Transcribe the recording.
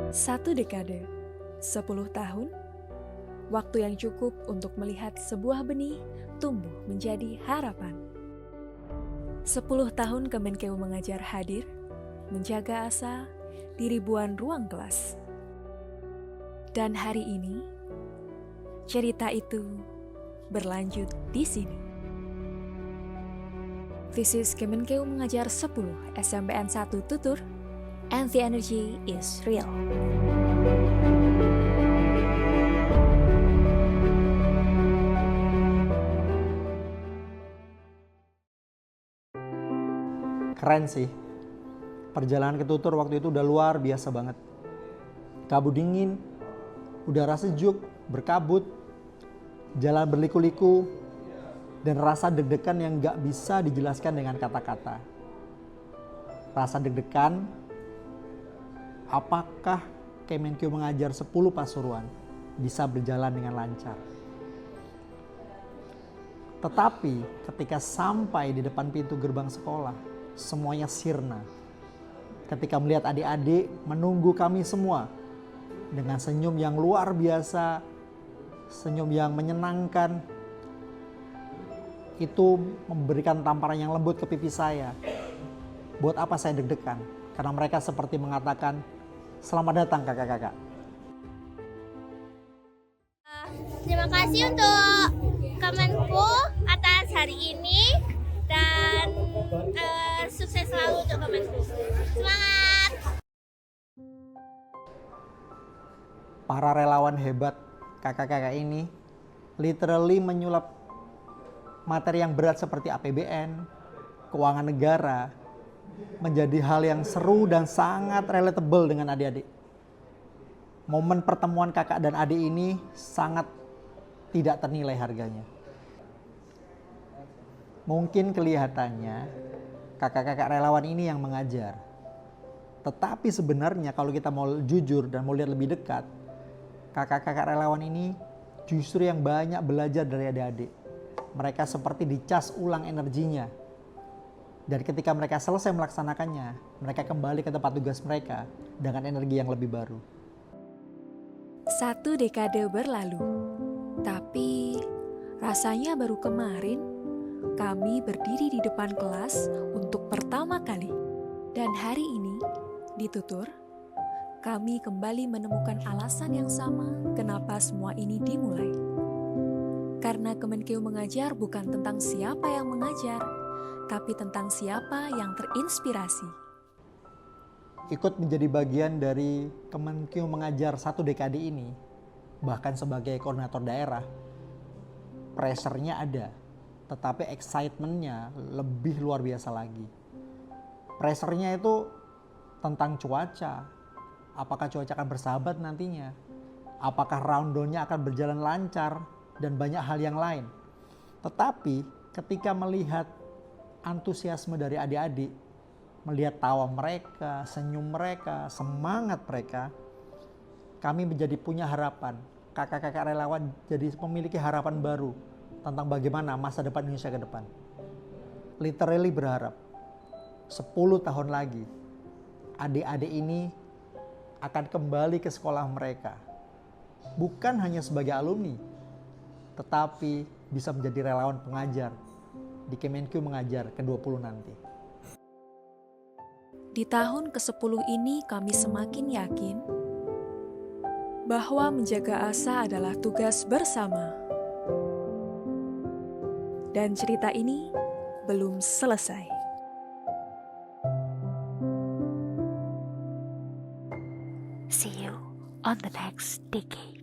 Satu dekade, 10 tahun, waktu yang cukup untuk melihat sebuah benih tumbuh menjadi harapan. 10 tahun Kemenkeu Mengajar hadir, menjaga asa di ribuan ruang kelas. Dan hari ini, cerita itu berlanjut di sini. This is Kemenkeu Mengajar 10 SMPN 1 Tutur, and the energy is real. Keren sih. Perjalanan ke Tutur waktu itu udah luar biasa banget. Kabut dingin, udara sejuk, berkabut, jalan berliku-liku, dan rasa deg-degan yang gak bisa dijelaskan dengan kata-kata. Rasa deg-degan, apakah Kemenkeu Mengajar 10 Pasuruan bisa berjalan dengan lancar? Tetapi ketika sampai di depan pintu gerbang sekolah, semuanya sirna. Ketika melihat adik-adik menunggu kami semua dengan senyum yang luar biasa, senyum yang menyenangkan, itu memberikan tamparan yang lembut ke pipi saya. Buat apa saya deg-degan? Karena mereka seperti mengatakan, "Selamat datang kakak-kakak." Terima kasih untuk Kemenku atas hari ini dan sukses selalu untuk Kemenku. Semangat! Para relawan hebat kakak-kakak ini literally menyulap materi yang berat seperti APBN, keuangan negara, menjadi hal yang seru dan sangat relatable dengan adik-adik. Momen pertemuan kakak dan adik ini sangat tidak ternilai harganya. Mungkin kelihatannya kakak-kakak relawan ini yang mengajar. Tetapi sebenarnya kalau kita mau jujur dan mau lihat lebih dekat, kakak-kakak relawan ini justru yang banyak belajar dari adik-adik. Mereka seperti dicas ulang energinya. Dan ketika mereka selesai melaksanakannya, mereka kembali ke tempat tugas mereka dengan energi yang lebih baru. Satu dekade berlalu, tapi rasanya baru kemarin kami berdiri di depan kelas untuk pertama kali. Dan hari ini, di Tutur, kami kembali menemukan alasan yang sama kenapa semua ini dimulai. Karena Kemenkeu Mengajar bukan tentang siapa yang mengajar, tapi tentang siapa yang terinspirasi. Ikut menjadi bagian dari Kemenkeu Mengajar 1 dekade ini, bahkan sebagai koordinator daerah, pressure-nya ada, tetapi excitement-nya lebih luar biasa lagi. Pressure-nya itu tentang cuaca. Apakah cuaca akan bersahabat nantinya? Apakah rundown-nya akan berjalan lancar? Dan banyak hal yang lain. Tetapi ketika melihat antusiasme dari adik-adik, melihat tawa mereka, senyum mereka, semangat mereka, kami menjadi punya harapan. Kakak-kakak relawan jadi memiliki harapan baru tentang bagaimana masa depan Indonesia ke depan. Literally berharap 10 tahun lagi adik-adik ini akan kembali ke sekolah mereka. Bukan hanya sebagai alumni, tetapi bisa menjadi relawan pengajar di Kemenkeu Mengajar ke-20 nanti. Di tahun ke-10 ini kami semakin yakin bahwa menjaga asa adalah tugas bersama. Dan cerita ini belum selesai. See you on the next decade.